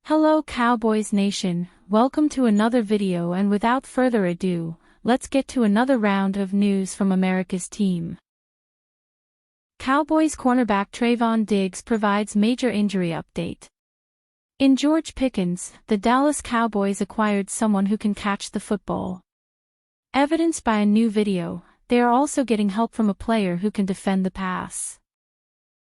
Hello Cowboys Nation, welcome to another video, and without further ado, let's get to another round of news from America's team. Cowboys cornerback Trevon Diggs provides major injury update. In George Pickens, the Dallas Cowboys acquired someone who can catch the football. Evidenced by a new video, they are also getting help from a player who can defend the pass.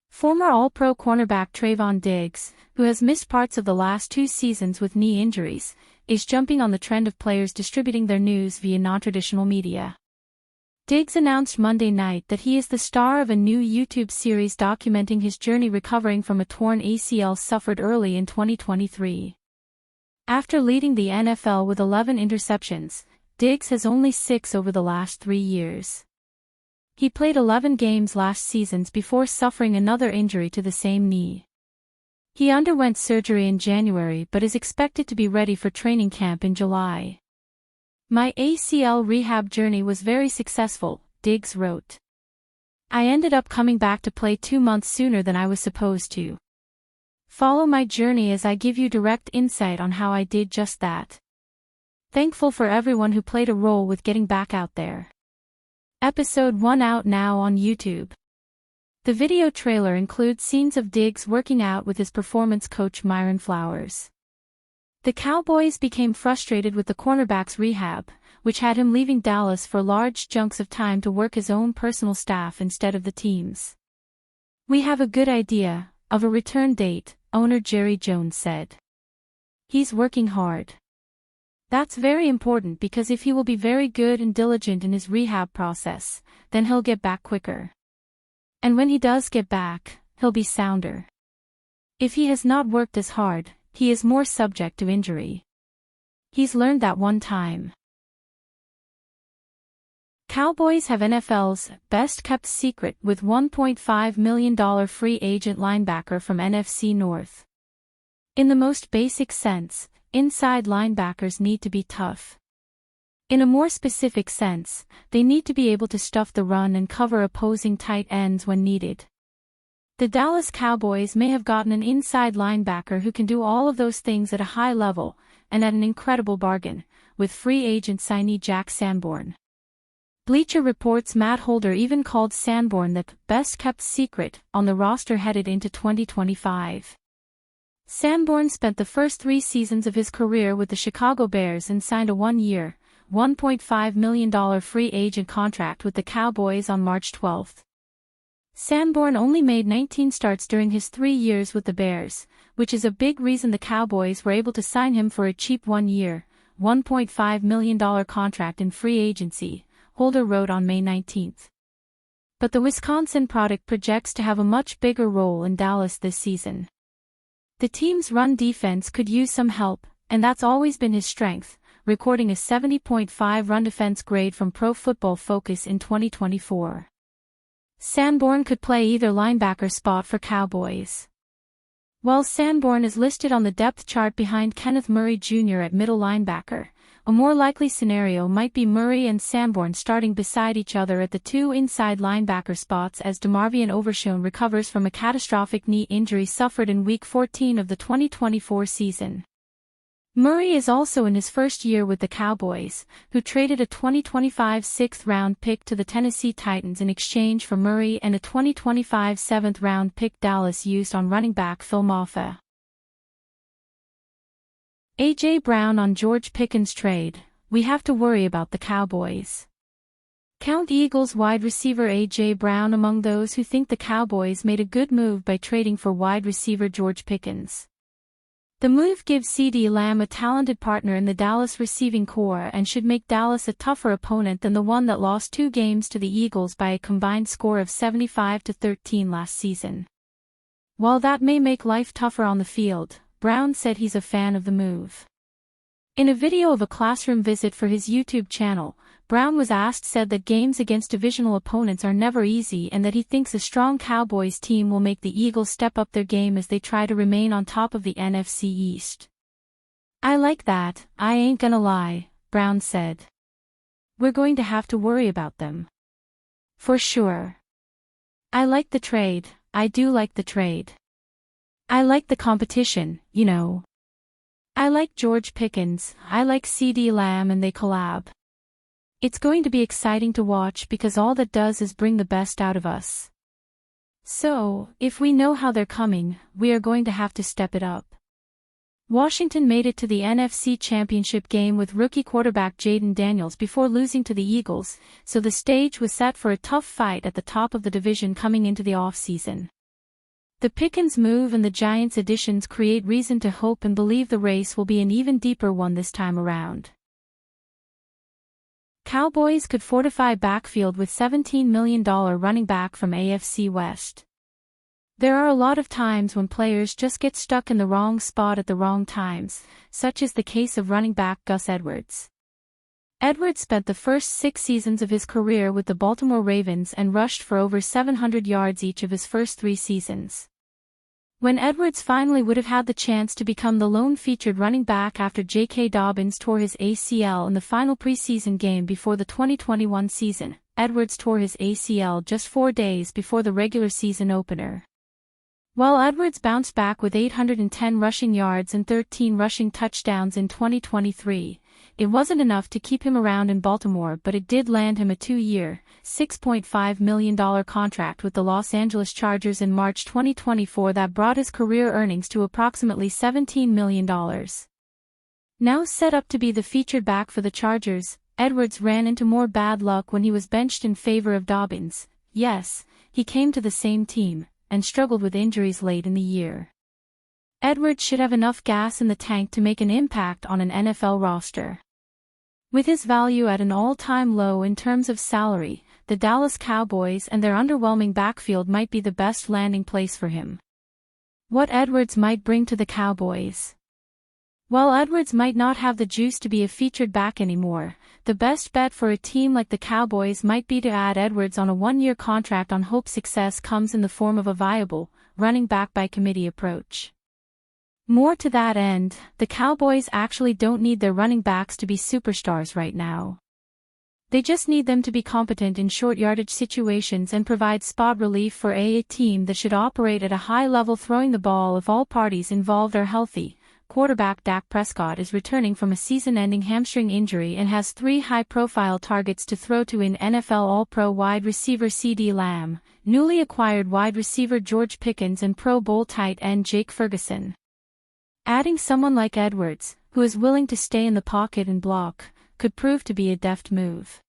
Former All-Pro cornerback Trevon Diggs, who has missed parts of the last 2 seasons with knee injuries, is jumping on the trend of players distributing their news via non-traditional media. Diggs announced Monday night that he is the star of a new YouTube series documenting his journey recovering from a torn ACL suffered early in 2023. After leading the NFL with 11 interceptions, Diggs has only 6 over the last 3 years. He played 11 games last season before suffering another injury to the same knee. He underwent surgery in January but is expected to be ready for training camp in July. "My ACL rehab journey was very successful," Diggs wrote. "I ended up coming back to play 2 months sooner than I was supposed to. Follow my journey as I give you direct insight on how I did just that. Thankful for everyone who played a role with getting back out there." Episode 1 out now on YouTube. The video trailer includes scenes of Diggs working out with his performance coach Myron Flowers. The Cowboys became frustrated with the cornerback's rehab, which had him leaving Dallas for large chunks of time to work his own personal staff instead of the team's. "We have a good idea of a return date," owner Jerry Jones said. "He's working hard. That's very important because if he will be very good and diligent in his rehab process, then he'll get back quicker. And when he does get back, he'll be sounder. If he has not worked as hard, he is more subject to injury. He's learned that one time." Cowboys have NFL's best-kept secret with $1.5 million free agent linebacker from NFC North. In the most basic sense, inside linebackers need to be tough. In a more specific sense, they need to be able to stuff the run and cover opposing tight ends when needed. The Dallas Cowboys may have gotten an inside linebacker who can do all of those things at a high level, and at an incredible bargain, with free agent signee Jack Sanborn. Bleacher Report's Matt Holder even called Sanborn the best-kept secret on the roster headed into 2025. Sanborn spent the first 3 seasons of his career with the Chicago Bears and signed a 1-year, $1.5 million free agent contract with the Cowboys on March 12. Sanborn only made 19 starts during his 3 years with the Bears, which is a big reason the Cowboys were able to sign him for a cheap 1-year, $1.5 million contract in free agency, Holder wrote on May 19. But the Wisconsin product projects to have a much bigger role in Dallas this season. The team's run defense could use some help, and that's always been his strength, recording a 70.5 run defense grade from Pro Football Focus in 2024. Sanborn could play either linebacker spot for Cowboys. While Sanborn is listed on the depth chart behind Kenneth Murray Jr. at middle linebacker, a more likely scenario might be Murray and Sanborn starting beside each other at the 2 inside linebacker spots as DeMarvion Overshown recovers from a catastrophic knee injury suffered in Week 14 of the 2024 season. Murray is also in his first year with the Cowboys, who traded a 2025 6th-round pick to the Tennessee Titans in exchange for Murray and a 2025 7th-round pick Dallas used on running back Phil Mafah. A.J. Brown on George Pickens trade, we have to worry about the Cowboys. Count Eagles wide receiver A.J. Brown among those who think the Cowboys made a good move by trading for wide receiver George Pickens. The move gives CeeDee Lamb a talented partner in the Dallas receiving corps and should make Dallas a tougher opponent than the one that lost 2 games to the Eagles by a combined score of 75-13 last season. While that may make life tougher on the field, Brown said he's a fan of the move. In a video of a classroom visit for his YouTube channel, Brown was said that games against divisional opponents are never easy and that he thinks a strong Cowboys team will make the Eagles step up their game as they try to remain on top of the NFC East. "I like that, I ain't gonna lie," Brown said. "We're going to have to worry about them. For sure. I like the trade, I do like the trade. I like the competition, you know." I like George Pickens, I like CeeDee Lamb, and they collab. It's going to be exciting to watch because all that does is bring the best out of us. So, if we know how they're coming, we are going to have to step it up. Washington made it to the NFC Championship game with rookie quarterback Jaden Daniels before losing to the Eagles, so the stage was set for a tough fight at the top of the division coming into the offseason. The Pickens move and the Giants' additions create reason to hope and believe the race will be an even deeper one this time around. Cowboys could fortify backfield with $17 million running back from AFC West. There are a lot of times when players just get stuck in the wrong spot at the wrong times, such as the case of running back Gus Edwards. Edwards spent the first 6 seasons of his career with the Baltimore Ravens and rushed for over 700 yards each of his first 3 seasons. When Edwards finally would have had the chance to become the lone featured running back after J.K. Dobbins tore his ACL in the final preseason game before the 2021 season, Edwards tore his ACL just 4 days before the regular season opener. While Edwards bounced back with 810 rushing yards and 13 rushing touchdowns in 2023, it wasn't enough to keep him around in Baltimore, but it did land him a 2-year, $6.5 million contract with the Los Angeles Chargers in March 2024 that brought his career earnings to approximately $17 million. Now set up to be the featured back for the Chargers, Edwards ran into more bad luck when he was benched in favor of Dobbins. Yes, he came to the same team, and struggled with injuries late in the year. Edwards should have enough gas in the tank to make an impact on an NFL roster. With his value at an all-time low in terms of salary, the Dallas Cowboys and their underwhelming backfield might be the best landing place for him. What Edwards might bring to the Cowboys. While Edwards might not have the juice to be a featured back anymore, the best bet for a team like the Cowboys might be to add Edwards on a 1-year contract on hope success comes in the form of a viable, running back by committee approach. More to that end, the Cowboys actually don't need their running backs to be superstars right now. They just need them to be competent in short yardage situations and provide spot relief for a team that should operate at a high level throwing the ball if all parties involved are healthy. Quarterback Dak Prescott is returning from a season-ending hamstring injury and has 3 high-profile targets to throw to in NFL All-Pro wide receiver CeeDee Lamb, newly acquired wide receiver George Pickens, and Pro Bowl tight end Jake Ferguson. Adding someone like Edwards, who is willing to stay in the pocket and block, could prove to be a deft move.